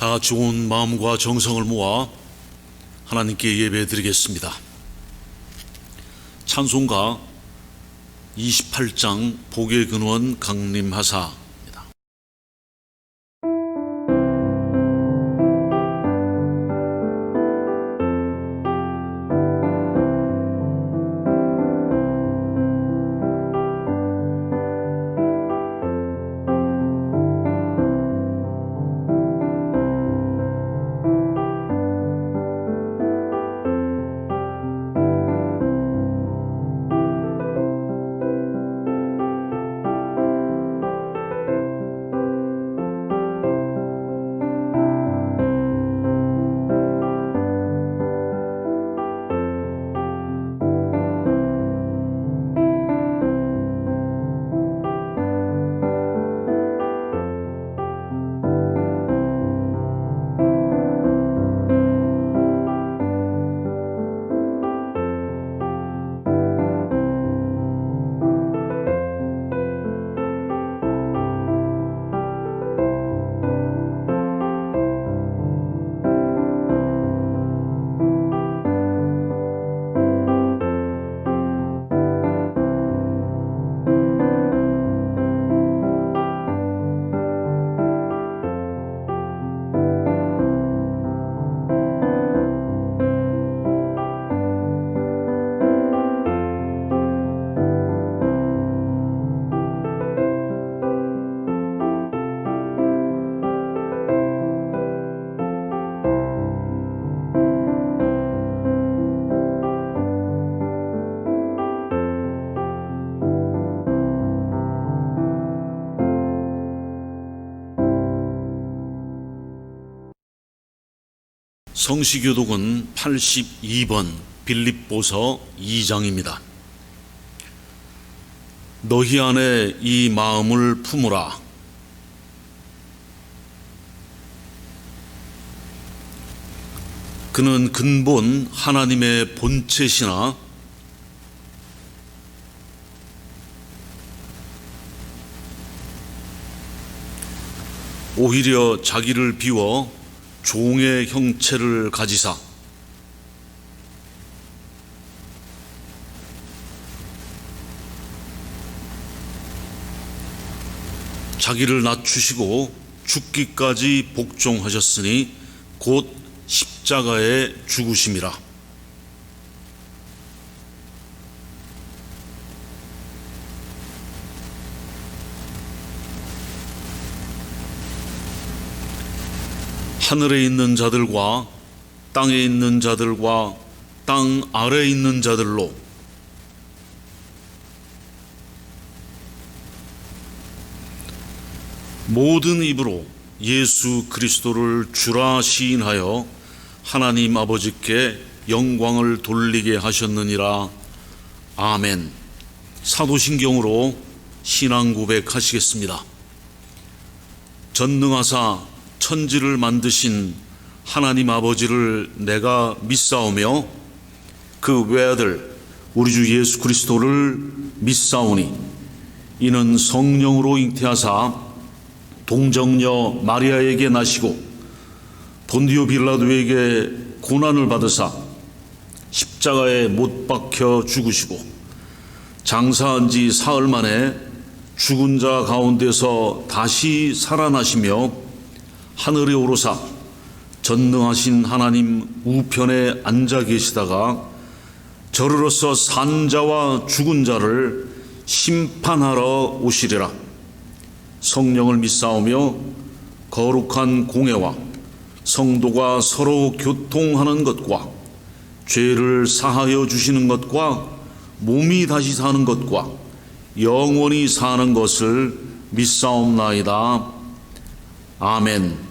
다 같이 온 마음과 정성을 모아 하나님께 예배드리겠습니다. 찬송가 28장 복의 근원 강림하사. 성시교독은 82번 빌립보서 2장입니다. 너희 안에 이 마음을 품으라. 그는 근본 하나님의 본체시나 오히려 자기를 비워 종의 형체를 가지사 자기를 낮추시고 죽기까지 복종하셨으니 곧 십자가에 죽으심이라. 하늘에 있는 자들과 땅에 있는 자들과 땅 아래에 있는 자들로 모든 입으로 예수 그리스도를 주라 시인하여 하나님 아버지께 영광을 돌리게 하셨느니라. 아멘. 사도신경으로 신앙 고백하시겠습니다. 전능하사 천지를 만드신 하나님 아버지를 내가 믿사오며 그 외아들 우리 주 예수 그리스도를 믿사오니 이는 성령으로 잉태하사 동정녀 마리아에게 나시고 본디오 빌라도에게 고난을 받으사 십자가에 못 박혀 죽으시고 장사한 지 사흘 만에 죽은 자 가운데서 다시 살아나시며 하늘에 오르사 전능하신 하나님 우편에 앉아 계시다가 저르러서 산 자와 죽은 자를 심판하러 오시리라. 성령을 믿사오며 거룩한 공회와 성도가 서로 교통하는 것과 죄를 사하여 주시는 것과 몸이 다시 사는 것과 영원히 사는 것을 믿사옵나이다. 아멘.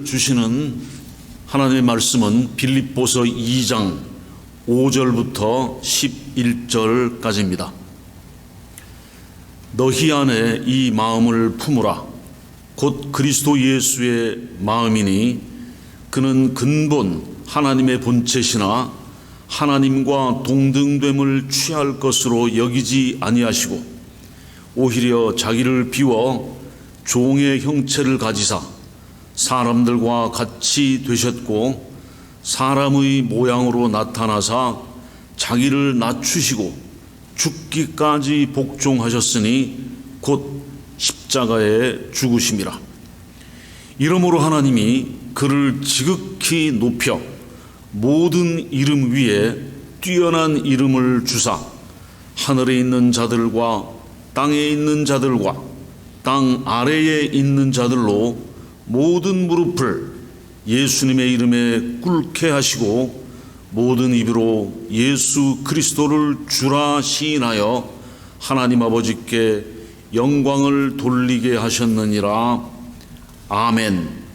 주시는 하나님의 말씀은 빌립보서 2장 5절부터 11절까지입니다. 너희 안에 이 마음을 품으라. 곧 그리스도 예수의 마음이니 그는 근본 하나님의 본체시나 하나님과 동등됨을 취할 것으로 여기지 아니하시고 오히려 자기를 비워 종의 형체를 가지사 사람들과 같이 되셨고 사람의 모양으로 나타나사 자기를 낮추시고 죽기까지 복종하셨으니 곧 십자가에 죽으심이라. 이러므로 하나님이 그를 지극히 높여 모든 이름 위에 뛰어난 이름을 주사 하늘에 있는 자들과 땅에 있는 자들과 땅 아래에 있는 자들로 모든 무릎을 예수님의 이름에 꿇게 하시고 모든 입으로 예수 그리스도를 주라 시인하여 하나님 아버지께 영광을 돌리게 하셨느니라. 아멘.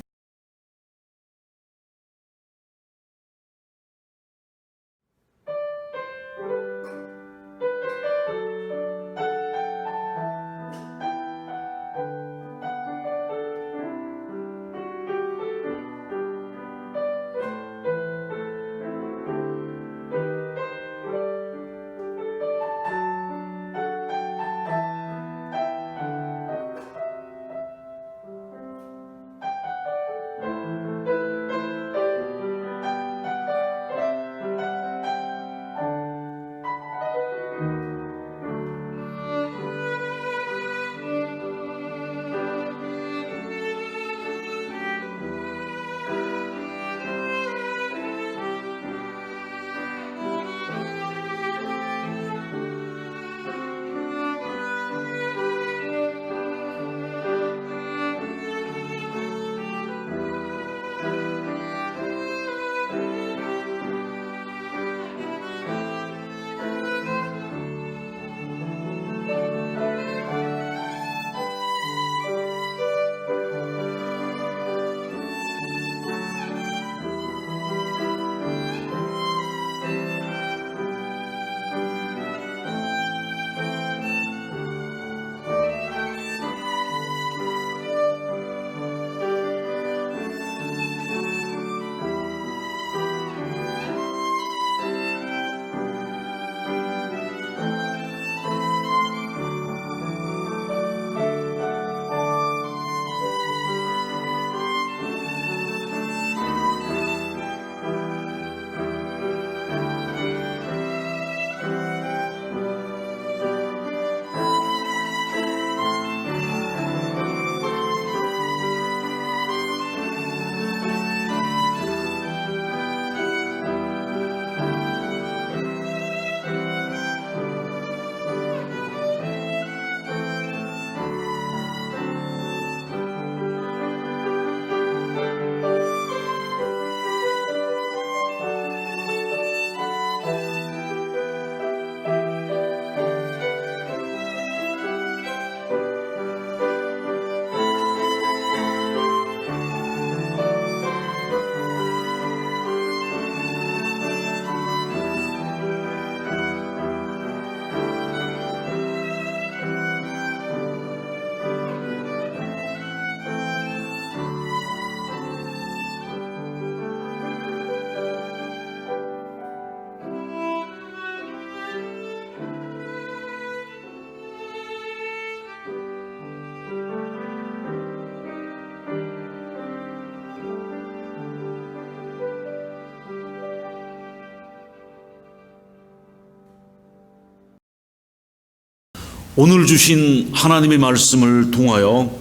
오늘 주신 하나님의 말씀을 통하여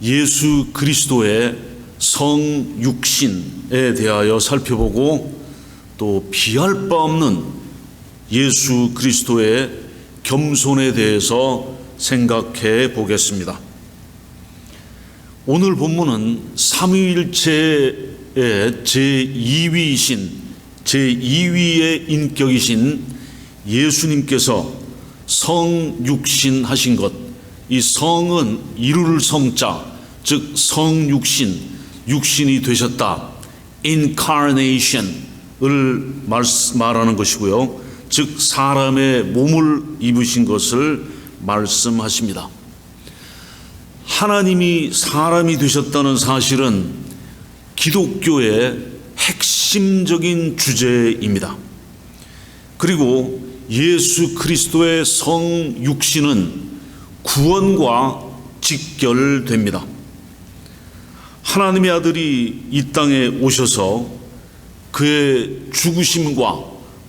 예수 그리스도의 성육신에 대하여 살펴보고 또 비할 바 없는 예수 그리스도의 겸손에 대해서 생각해 보겠습니다. 오늘 본문은 삼위일체의 제2위이신 제2위의 인격이신 예수님께서 성육신 하신 것, 이 성은 이룰 성자, 즉 성육신, 육신이 되셨다, incarnation을 말하는 것이고요. 즉 사람의 몸을 입으신 것을 말씀하십니다. 하나님이 사람이 되셨다는 사실은 기독교의 핵심적인 주제입니다. 그리고 예수 그리스도의 성육신은 구원과 직결됩니다. 하나님의 아들이 이 땅에 오셔서 그의 죽으심과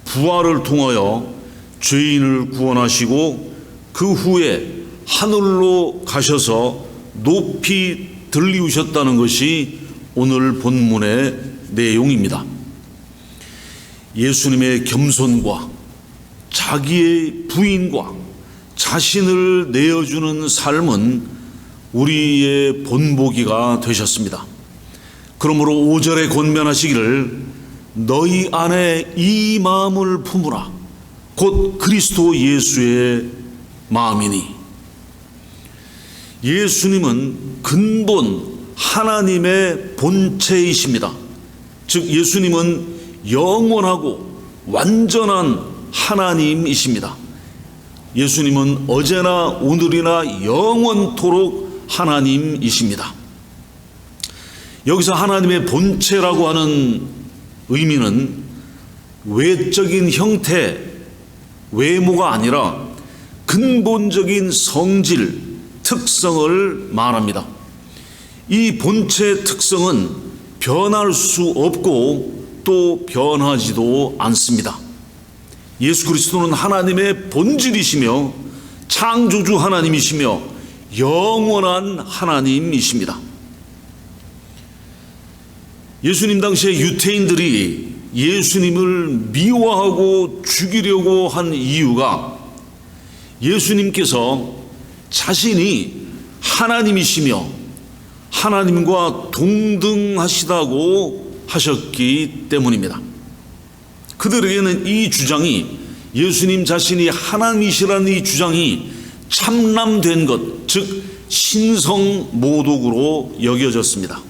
부활을 통하여 죄인을 구원하시고 그 후에 하늘로 가셔서 높이 들리우셨다는 것이 오늘 본문의 내용입니다. 예수님의 겸손과 자기의 부인과 자신을 내어주는 삶은 우리의 본보기가 되셨습니다. 그러므로 5절에 권면하시기를 너희 안에 이 마음을 품으라 곧 그리스도 예수의 마음이니. 예수님은 근본 하나님의 본체이십니다. 즉 예수님은 영원하고 완전한 하나님이십니다. 예수님은 어제나 오늘이나 영원토록 하나님이십니다. 여기서 하나님의 본체라고 하는 의미는 외적인 형태, 외모가 아니라 근본적인 성질, 특성을 말합니다. 이 본체의 특성은 변할 수 없고 또 변하지도 않습니다. 예수 그리스도는 하나님의 본질이시며 창조주 하나님이시며 영원한 하나님이십니다. 예수님 당시에 유태인들이 예수님을 미워하고 죽이려고 한 이유가 예수님께서 자신이 하나님이시며 하나님과 동등하시다고 하셨기 때문입니다. 그들에게는 이 주장이, 예수님 자신이 하나님이시라는 이 주장이 참람된 것, 즉 신성모독으로 여겨졌습니다.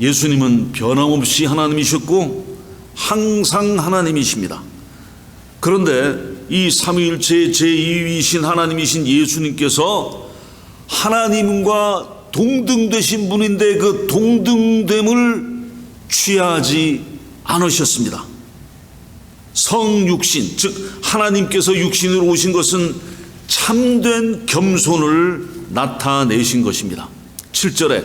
예수님은 변함없이 하나님이셨고 항상 하나님이십니다. 그런데 이 삼위일체의 제2위이신 하나님이신 예수님께서 하나님과 동등되신 분인데 그 동등됨을 취하지 않으셨습니다. 성육신, 즉 하나님께서 육신으로 오신 것은 참된 겸손을 나타내신 것입니다. 7절에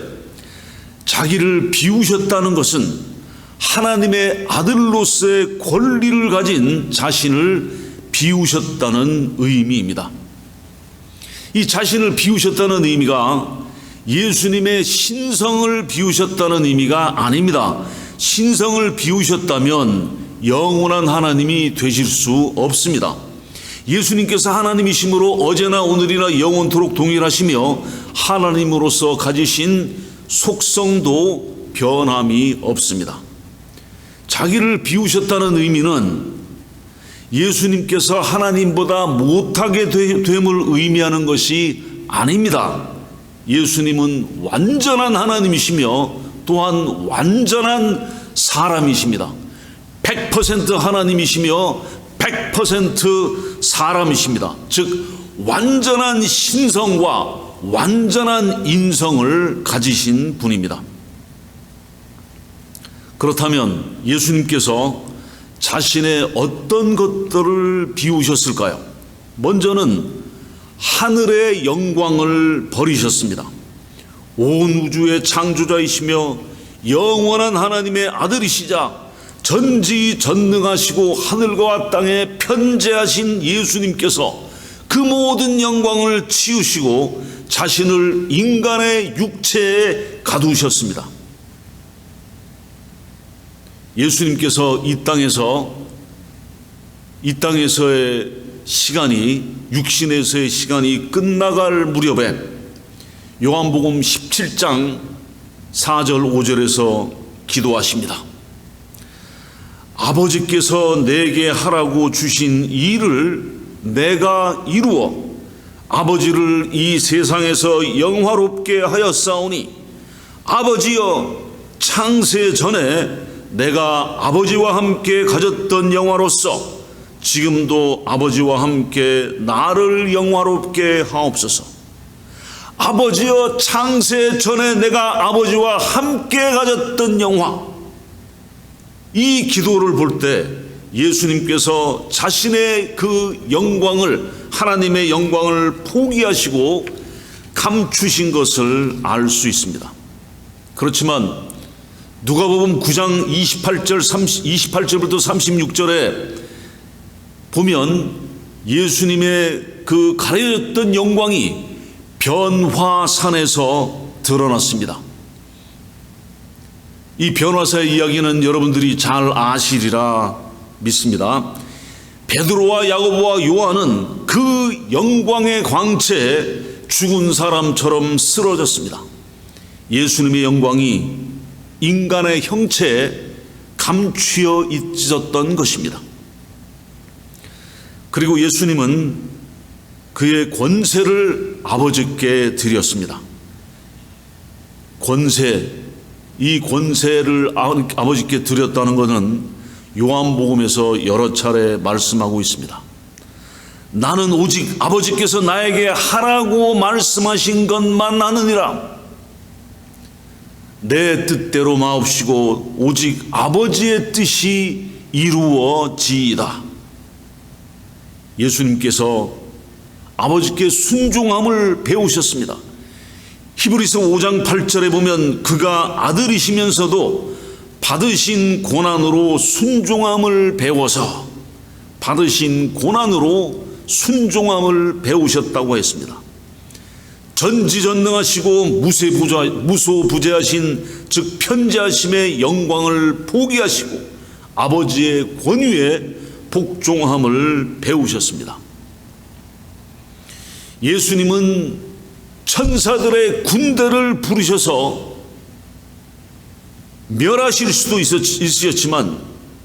자기를 비우셨다는 것은 하나님의 아들로서의 권리를 가진 자신을 비우셨다는 의미입니다. 이 자신을 비우셨다는 의미가 예수님의 신성을 비우셨다는 의미가 아닙니다. 신성을 비우셨다면 영원한 하나님이 되실 수 없습니다. 예수님께서 하나님이시므로 어제나 오늘이나 영원토록 동일하시며 하나님으로서 가지신 속성도 변함이 없습니다. 자기를 비우셨다는 의미는 예수님께서 하나님보다 못하게 됨을 의미하는 것이 아닙니다. 예수님은 완전한 하나님이시며 또한 완전한 사람이십니다. 100% 하나님이시며 100% 사람이십니다. 즉 완전한 신성과 완전한 인성을 가지신 분입니다. 그렇다면 예수님께서 자신의 어떤 것들을 비우셨을까요? 먼저는 하늘의 영광을 버리셨습니다. 온 우주의 창조자이시며 영원한 하나님의 아들이시자 전지전능하시고 하늘과 땅에 편재하신 예수님께서 그 모든 영광을 치우시고 자신을 인간의 육체에 가두셨습니다. 예수님께서 이 땅에서의 시간이, 육신에서의 시간이 끝나갈 무렵에 요한복음 17장 4절 5절에서 기도하십니다. 아버지께서 내게 하라고 주신 일을 내가 이루어 아버지를 이 세상에서 영화롭게 하였사오니 아버지여, 창세 전에 내가 아버지와 함께 가졌던 영화로서 지금도 아버지와 함께 나를 영화롭게 하옵소서. 아버지여, 창세 전에 내가 아버지와 함께 가졌던 영화. 이 기도를 볼 때 예수님께서 자신의 그 영광을, 하나님의 영광을 포기하시고 감추신 것을 알 수 있습니다. 그렇지만 누가복음 9장 28절부터 36절에 보면 예수님의 그 가려졌던 영광이 변화산에서 드러났습니다. 이 변화사의 이야기는 여러분들이 잘 아시리라 믿습니다. 베드로와 야고보와 요한은 그 영광의 광채에 죽은 사람처럼 쓰러졌습니다. 예수님의 영광이 인간의 형체에 감추어 있었던 것입니다. 그리고 예수님은 그의 권세를 아버지께 드렸습니다. 이 권세를 아버지께 드렸다는 것은 요한복음에서 여러 차례 말씀하고 있습니다. 나는 오직 아버지께서 나에게 하라고 말씀하신 것만 하느니라. 내 뜻대로 마옵시고 오직 아버지의 뜻이 이루어지이다. 예수님께서 아버지께 순종함을 배우셨습니다. 히브리서 5장 8절에 보면 그가 아들이시면서도 받으신 고난으로 순종함을 배워서 순종함을 배우셨다고 했습니다. 전지전능하시고 무소부재하신 즉 편재하심의 영광을 포기하시고 아버지의 권위에 복종함을 배우셨습니다. 예수님은 천사들의 군대를 부르셔서 멸하실 수도 있으셨지만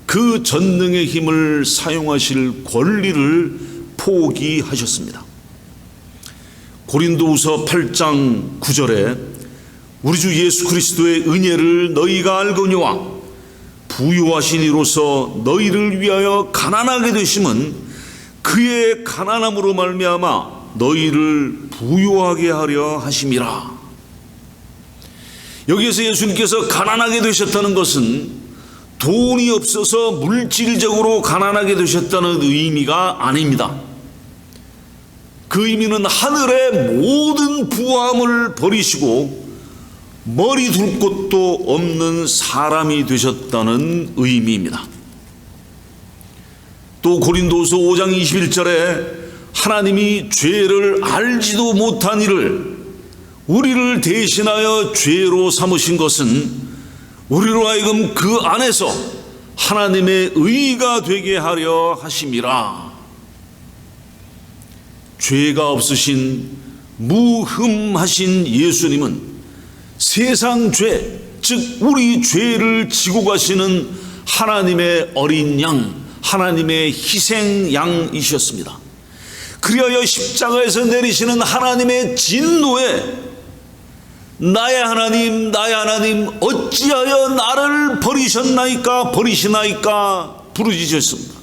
그 전능의 힘을 사용하실 권리를 포기하셨습니다. 고린도후서 8장 9절에 우리 주 예수 그리스도의 은혜를 너희가 알거니와 부유하신 이로서 너희를 위하여 가난하게 되심은 그의 가난함으로 말미암아 너희를 부유하게 하려 하심이라. 여기에서 예수님께서 가난하게 되셨다는 것은 돈이 없어서 물질적으로 가난하게 되셨다는 의미가 아닙니다. 그 의미는 하늘의 모든 부함을 버리시고 머리 둘 곳도 없는 사람이 되셨다는 의미입니다. 또 고린도서 5장 21절에 하나님이 죄를 알지도 못한 이를 우리를 대신하여 죄로 삼으신 것은 우리로 하여금 그 안에서 하나님의 의가 되게 하려 하심이라. 죄가 없으신 무흠하신 예수님은 세상 죄, 즉 우리 죄를 지고 가시는 하나님의 어린 양, 하나님의 희생 양이셨습니다. 그리하여 십자가에서 내리시는 하나님의 진노에 나의 하나님 어찌하여 나를 버리시나이까 부르짖으셨습니다.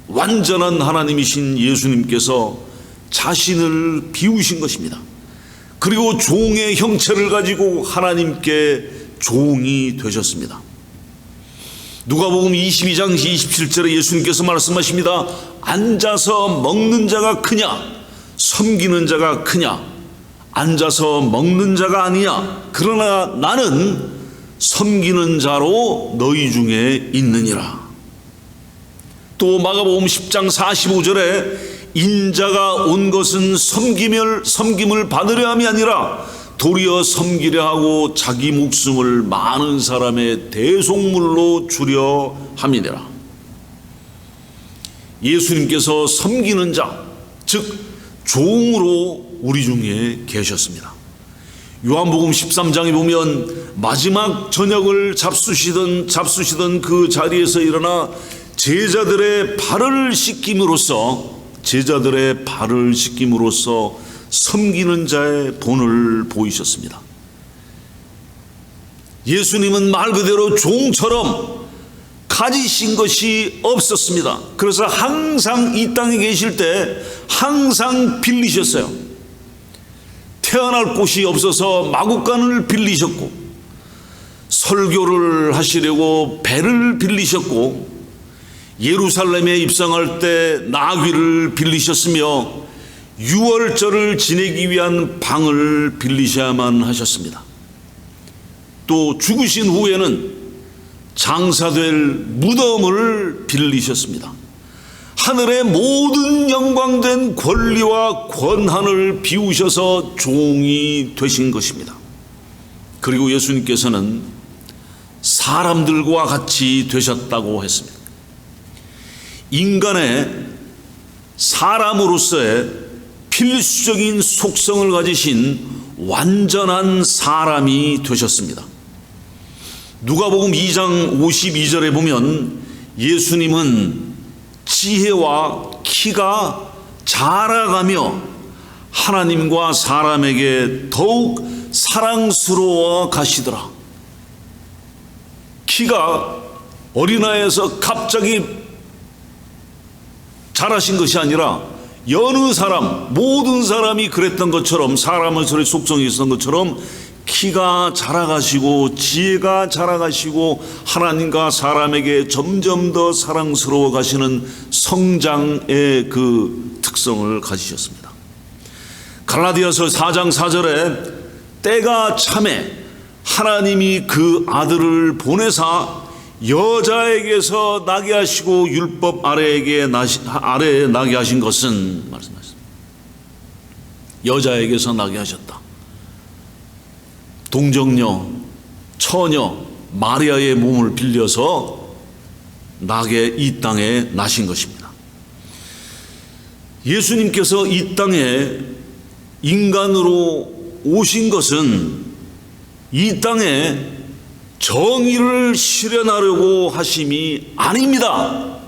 완전한 하나님이신 예수님께서 자신을 비우신 것입니다. 그리고 종의 형체를 가지고 하나님께 종이 되셨습니다. 누가복음 22장 27절에 예수님께서 말씀하십니다. 앉아서 먹는 자가 크냐 섬기는 자가 크냐? 앉아서 먹는 자가 아니냐, 그러나 나는 섬기는 자로 너희 중에 있느니라. 또 마가복음 10장 45절에 인자가 온 것은 섬김을 받으려 함이 아니라 도리어 섬기려 하고 자기 목숨을 많은 사람의 대속물로 주려 함이니라. 예수님께서 섬기는 자, 즉 종으로 우리 중에 계셨습니다. 요한복음 13장에 보면 마지막 저녁을 잡수시던 그 자리에서 일어나 제자들의 발을 씻김으로써 섬기는 자의 본을 보이셨습니다. 예수님은 말 그대로 종처럼 가지신 것이 없었습니다. 그래서 항상 이 땅에 계실 때 항상 빌리셨어요. 태어날 곳이 없어서 마구간을 빌리셨고, 설교를 하시려고 배를 빌리셨고, 예루살렘에 입성할 때 나귀를 빌리셨으며 유월절을 지내기 위한 방을 빌리셔야만 하셨습니다. 또 죽으신 후에는 장사될 무덤을 빌리셨습니다. 하늘의 모든 영광된 권리와 권한을 비우셔서 종이 되신 것입니다. 그리고 예수님께서는 사람들과 같이 되셨다고 했습니다. 인간의 사람으로서의 필수적인 속성을 가지신 완전한 사람이 되셨습니다. 누가복음 2장 52절에 보면 예수님은 지혜와 키가 자라가며 하나님과 사람에게 더욱 사랑스러워 가시더라. 키가 어린아이에서 갑자기 자라신 것이 아니라 여느 사람, 모든 사람이 그랬던 것처럼, 사람의 속성이 있었던 것처럼 키가 자라가시고 지혜가 자라가시고 하나님과 사람에게 점점 더 사랑스러워 가시는 성장의 그 특성을 가지셨습니다. 갈라디아서 4장 4절에 때가 참에 하나님이 그 아들을 보내사 여자에게서 나게 하시고 율법 아래에 나게 하신 것은, 말씀하셨습니다. 여자에게서 나게 하셨다. 동정녀, 처녀 마리아의 몸을 빌려서 나게 이 땅에 나신 것입니다. 예수님께서 이 땅에 인간으로 오신 것은 이 땅에 정의를 실현하려고 하심이 아닙니다.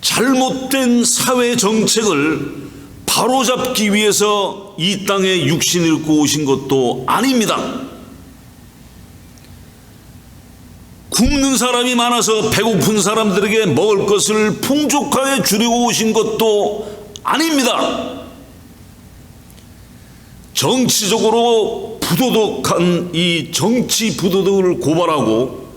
잘못된 사회 정책을 바로잡기 위해서 이 땅에 육신을 입고 오신 것도 아닙니다. 굶는 사람이 많아서 배고픈 사람들에게 먹을 것을 풍족하게 주려고 오신 것도 아닙니다. 정치적으로 부도덕한 이 정치 부도덕을 고발하고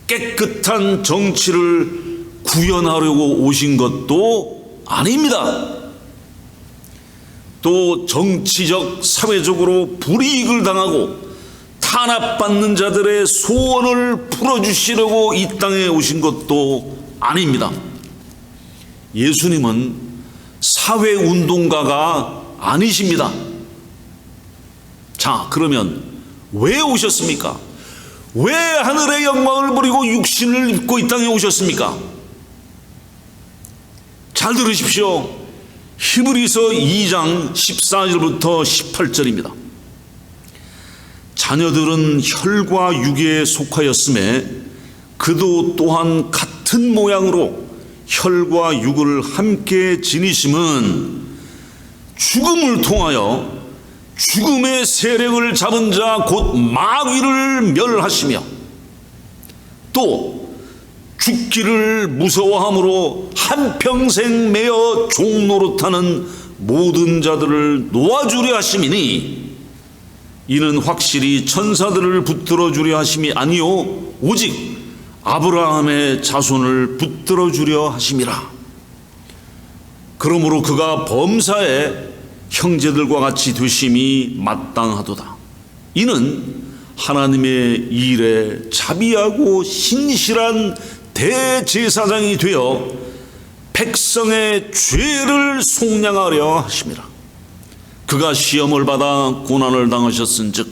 깨끗한 정치를 구현하려고 오신 것도 아닙니다. 또 정치적, 사회적으로 불이익을 당하고 탄압받는 자들의 소원을 풀어주시려고 이 땅에 오신 것도 아닙니다. 예수님은 사회운동가가 아니십니다. 자, 그러면 왜 오셨습니까? 왜 하늘의 영광을 버리고 육신을 입고 이 땅에 오셨습니까? 잘 들으십시오. 히브리서 2장 14절부터 18절입니다. 자녀들은 혈과 육에 속하였음에 그도 또한 같은 모양으로 혈과 육을 함께 지니심은 죽음을 통하여 죽음의 세력을 잡은 자 곧 마귀를 멸하시며 또 죽기를 무서워함으로 한평생 매어 종노릇하는 모든 자들을 놓아주려 하심이니 이는 확실히 천사들을 붙들어 주려 하심이 아니요 오직 아브라함의 자손을 붙들어 주려 하심이라. 그러므로 그가 범사에 형제들과 같이 되심이 마땅하도다. 이는 하나님의 일에 자비하고 신실한 대제사장이 되어 백성의 죄를 속량하려 하심이라. 그가 시험을 받아 고난을 당하셨은즉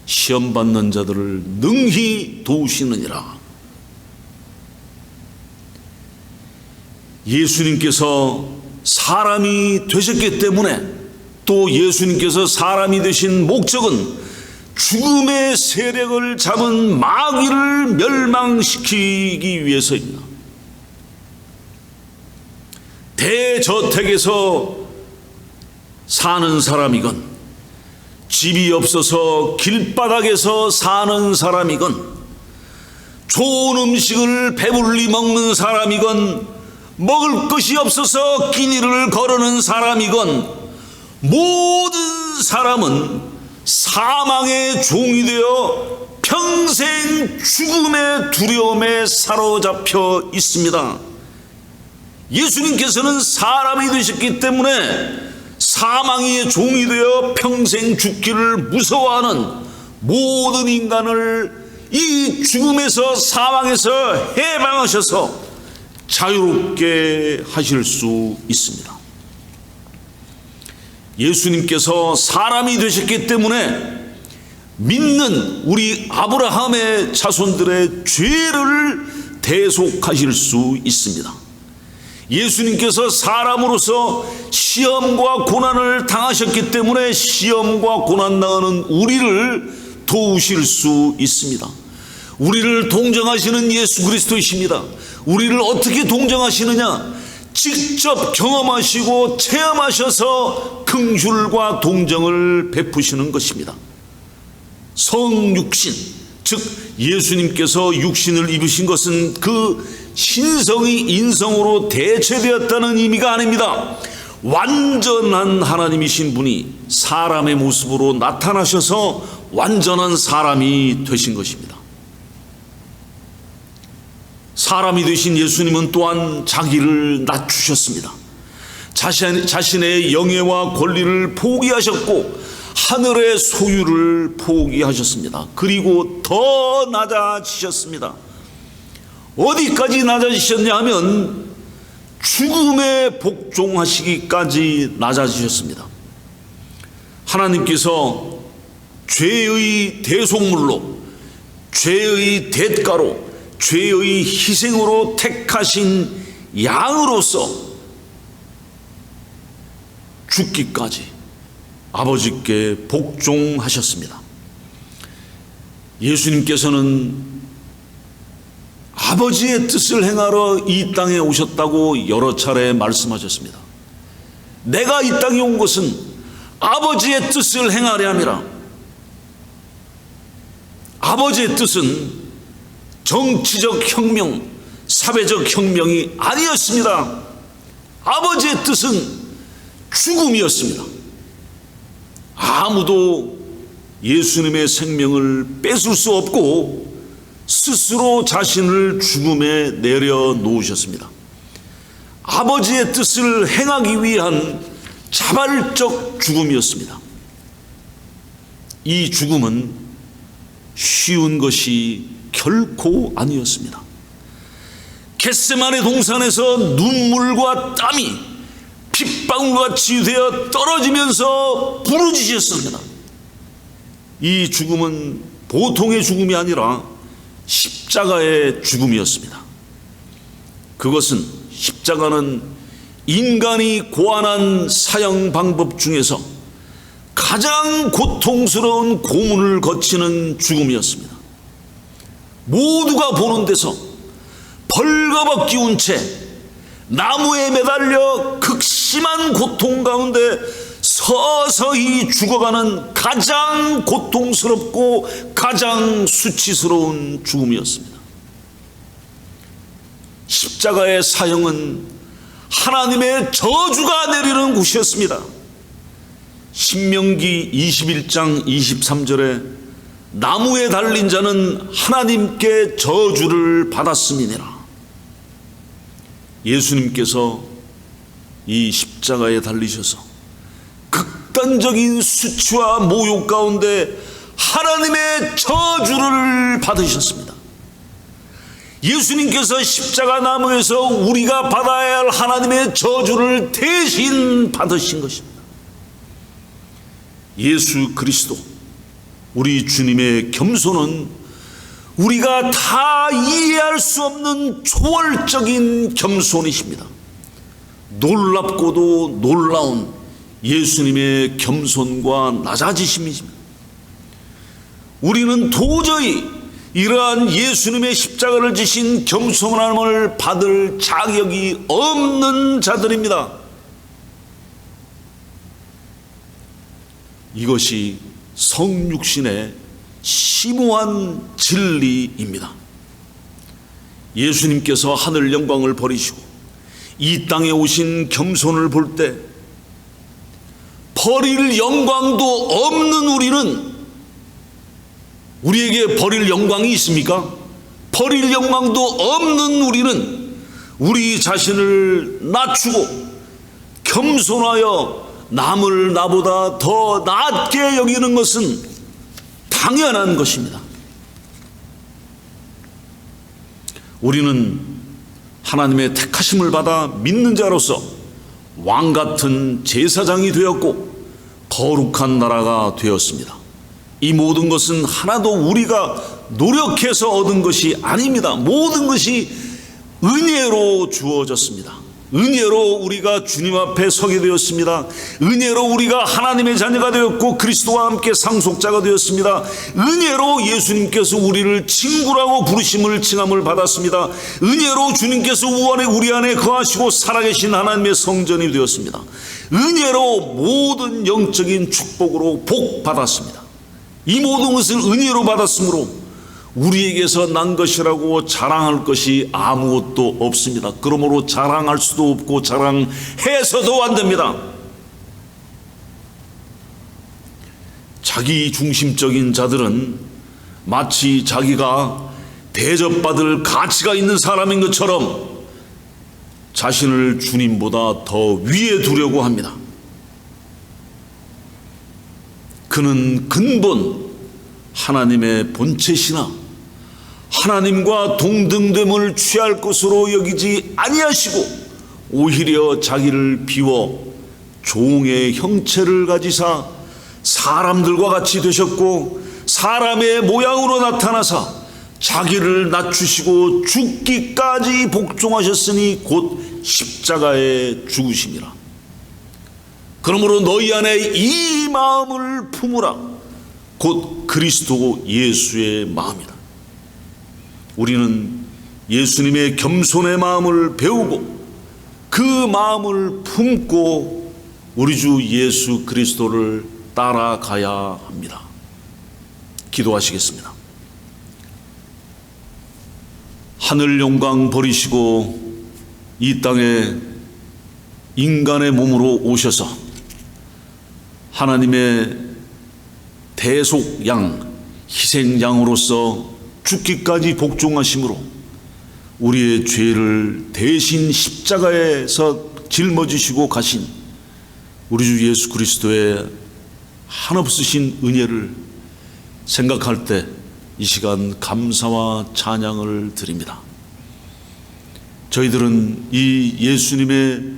시험 받는 자들을 능히 도우시느니라. 예수님께서 사람이 되셨기 때문에 또 예수님께서 사람이 되신 목적은 죽음의 세력을 잡은 마귀를 멸망시키기 위해서입니다. 대저택에서 사는 사람이건 집이 없어서 길바닥에서 사는 사람이건, 좋은 음식을 배불리 먹는 사람이건, 먹을 것이 없어서 길을 거르는 사람이건, 모든 사람은 사망의 종이 되어 평생 죽음의 두려움에 사로잡혀 있습니다. 예수님께서는 사람이 되셨기 때문에 사망의 종이 되어 평생 죽기를 무서워하는 모든 인간을 이 죽음에서, 사망에서 해방하셔서 자유롭게 하실 수 있습니다. 예수님께서 사람이 되셨기 때문에 믿는 우리 아브라함의 자손들의 죄를 대속하실 수 있습니다. 예수님께서 사람으로서 시험과 고난을 당하셨기 때문에 시험과 고난 당하는 우리를 도우실 수 있습니다. 우리를 동정하시는 예수 그리스도이십니다. 우리를 어떻게 동정하시느냐? 직접 경험하시고 체험하셔서 긍휼과 동정을 베푸시는 것입니다. 성육신, 즉 예수님께서 육신을 입으신 것은 그 신성이 인성으로 대체되었다는 의미가 아닙니다. 완전한 하나님이신 분이 사람의 모습으로 나타나셔서 완전한 사람이 되신 것입니다. 사람이 되신 예수님은 또한 자기를 낮추셨습니다. 자신의 영예와 권리를 포기하셨고 하늘의 소유를 포기하셨습니다. 그리고 더 낮아지셨습니다. 어디까지 낮아지셨냐 하면 죽음에 복종하시기까지 낮아지셨습니다. 하나님께서 죄의 대속물로, 죄의 대가로, 죄의 희생으로 택하신 양으로서 죽기까지 아버지께 복종하셨습니다. 예수님께서는 아버지의 뜻을 행하러 이 땅에 오셨다고 여러 차례 말씀하셨습니다. 내가 이 땅에 온 것은 아버지의 뜻을 행하려 함이라. 아버지의 뜻은 정치적 혁명, 사회적 혁명이 아니었습니다. 아버지의 뜻은 죽음이었습니다. 아무도 예수님의 생명을 뺏을 수 없고 스스로 자신을 죽음에 내려놓으셨습니다. 아버지의 뜻을 행하기 위한 자발적 죽음이었습니다. 이 죽음은 쉬운 것이 결코 아니었습니다. 겟세마네 동산에서 눈물과 땀이 핏방울같이 되어 떨어지면서 부르짖으셨습니다. 이 죽음은 보통의 죽음이 아니라 십자가의 죽음이었습니다. 그것은, 십자가는 인간이 고안한 사형 방법 중에서 가장 고통스러운 고문을 거치는 죽음이었습니다. 모두가 보는 데서 벌거벗기운 채 나무에 매달려 극심한 고통 가운데 서서히 죽어가는 가장 고통스럽고 가장 수치스러운 죽음이었습니다. 십자가의 사형은 하나님의 저주가 내리는 곳이었습니다. 신명기 21장 23절에 나무에 달린 자는 하나님께 저주를 받았음이니라. 예수님께서 이 십자가에 달리셔서 극단적인 수치와 모욕 가운데 하나님의 저주를 받으셨습니다. 예수님께서 십자가 나무에서 우리가 받아야 할 하나님의 저주를 대신 받으신 것입니다. 예수 그리스도, 우리 주님의 겸손은 우리가 다 이해할 수 없는 초월적인 겸손이십니다. 놀랍고도 놀라운 예수님의 겸손과 낮아지심이십니다. 우리는 도저히 이러한 예수님의 십자가를 지신 겸손함을 받을 자격이 없는 자들입니다. 이것이 성육신의 심오한 진리입니다. 예수님께서 하늘 영광을 버리시고 이 땅에 오신 겸손을 볼 때 버릴 영광도 없는 우리에게 버릴 영광이 있습니까? 버릴 영광도 없는 우리는 우리 자신을 낮추고 겸손하여 남을 나보다 더 낮게 여기는 것은 당연한 것입니다. 우리는 하나님의 택하심을 받아 믿는 자로서 왕 같은 제사장이 되었고 거룩한 나라가 되었습니다. 이 모든 것은 하나도 우리가 노력해서 얻은 것이 아닙니다. 모든 것이 은혜로 주어졌습니다. 은혜로 우리가 주님 앞에 서게 되었습니다. 은혜로 우리가 하나님의 자녀가 되었고 그리스도와 함께 상속자가 되었습니다. 은혜로 예수님께서 우리를 친구라고 부르심을 칭함을 받았습니다. 은혜로 주님께서 우리 안에 거하시고 살아계신 하나님의 성전이 되었습니다. 은혜로 모든 영적인 축복으로 복 받았습니다. 이 모든 것을 은혜로 받았으므로 우리에게서 난 것이라고 자랑할 것이 아무것도 없습니다. 그러므로 자랑할 수도 없고 자랑해서도 안 됩니다. 자기 중심적인 자들은 마치 자기가 대접받을 가치가 있는 사람인 것처럼 자신을 주님보다 더 위에 두려고 합니다. 그는 근본 하나님의 본체시나 하나님과 동등됨을 취할 것으로 여기지 아니하시고 오히려 자기를 비워 종의 형체를 가지사 사람들과 같이 되셨고 사람의 모양으로 나타나사 자기를 낮추시고 죽기까지 복종하셨으니 곧 십자가에 죽으심이라. 그러므로 너희 안에 이 마음을 품으라. 곧 그리스도 예수의 마음이다. 우리는 예수님의 겸손의 마음을 배우고 그 마음을 품고 우리 주 예수 그리스도를 따라가야 합니다. 기도하시겠습니다. 하늘 영광 버리시고 이 땅에 인간의 몸으로 오셔서 하나님의 대속양, 희생양으로서 죽기까지 복종하심으로 우리의 죄를 대신 십자가에서 짊어지시고 가신 우리 주 예수 그리스도의 한없으신 은혜를 생각할 때 이 시간 감사와 찬양을 드립니다. 저희들은 이 예수님의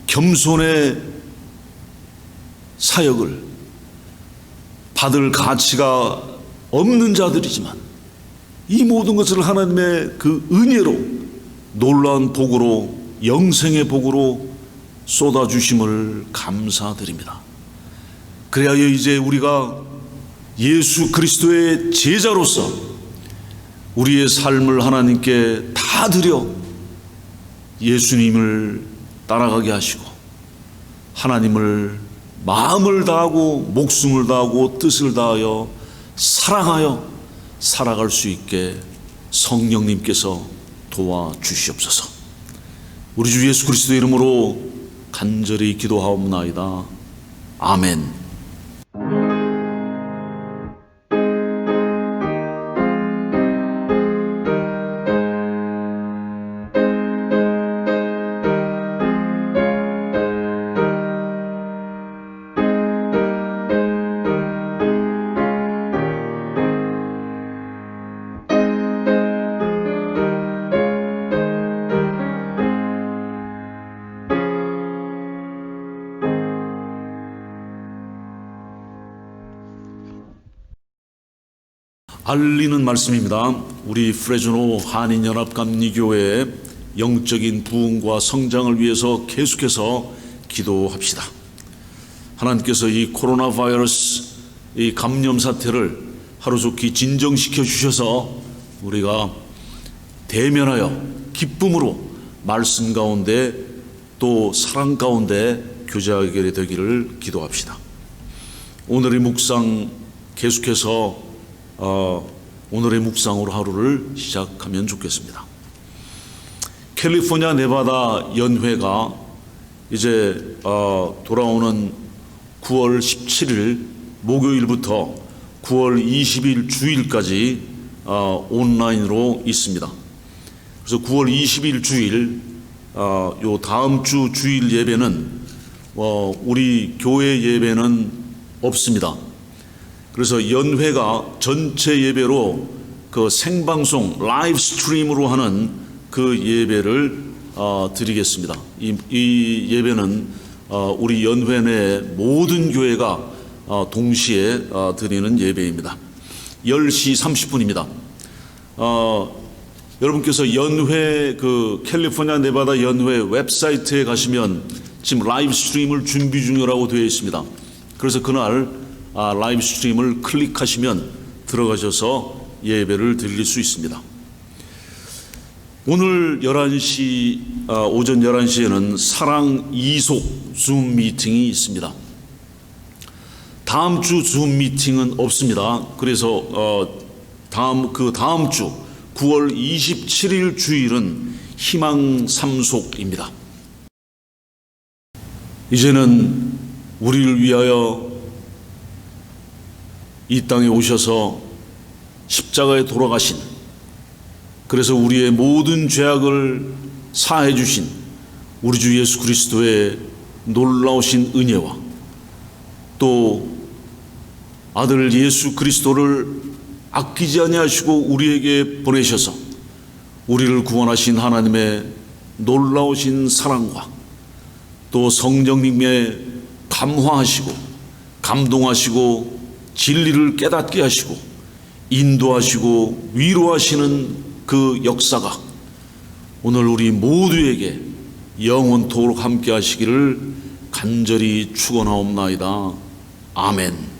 겸손의 사역을 받을 가치가 없는 자들이지만 이 모든 것을 하나님의 그 은혜로 놀라운 복으로 영생의 복으로 쏟아주심을 감사드립니다. 그래야 이제 우리가 예수 그리스도의 제자로서 우리의 삶을 하나님께 다 드려 예수님을 따라가게 하시고 하나님을 마음을 다하고 목숨을 다하고 뜻을 다하여 사랑하여 살아갈 수 있게 성령님께서 도와주시옵소서. 우리 주 예수 그리스도의 이름으로 간절히 기도하옵나이다. 아멘. 알리는 말씀입니다. 우리 프레즈노 한인연합감리교회의 영적인 부흥과 성장을 위해서 계속해서 기도합시다. 하나님께서 이 코로나 바이러스 이 감염 사태를 하루속히 진정시켜 주셔서 우리가 대면하여 기쁨으로 말씀 가운데 또 사랑 가운데 교제하게 되기를 기도합시다. 오늘의 묵상 계속해서 오늘의 묵상으로 하루를 시작하면 좋겠습니다. 캘리포니아 네바다 연회가 이제 돌아오는 9월 17일 목요일부터 9월 20일 주일까지 온라인으로 있습니다. 그래서 9월 20일 주일 요 다음 주 주일 예배는 우리 교회 예배는 없습니다. 그래서 연회가 전체 예배로 그 생방송 라이브 스트림으로 하는 그 예배를 드리겠습니다. 이 예배는 우리 연회 내 모든 교회가 동시에 드리는 예배입니다. 10시 30분입니다. 여러분께서 연회 그 캘리포니아 네바다 연회 웹사이트에 가시면 지금 라이브 스트림을 준비 중이라고 되어 있습니다. 그래서 그날 라이브 스트림을 클릭하시면 들어가셔서 예배를 드릴 수 있습니다. 오늘 11시 오전 11시에는 사랑 이속 줌 미팅이 있습니다. 다음 주 줌 미팅은 없습니다. 그래서 다음 주 9월 27일 주일은 희망 삼속입니다. 이제는 우리를 위하여 이 땅에 오셔서 십자가에 돌아가신, 그래서 우리의 모든 죄악을 사해 주신 우리 주 예수 그리스도의 놀라우신 은혜와 또 아들 예수 그리스도를 아끼지 아니하시고 우리에게 보내셔서 우리를 구원하신 하나님의 놀라우신 사랑과 또 성령님의 감화하시고 감동하시고 진리를 깨닫게 하시고 인도하시고 위로하시는 그 역사가 오늘 우리 모두에게 영원토록 함께 하시기를 간절히 축원하옵나이다. 아멘.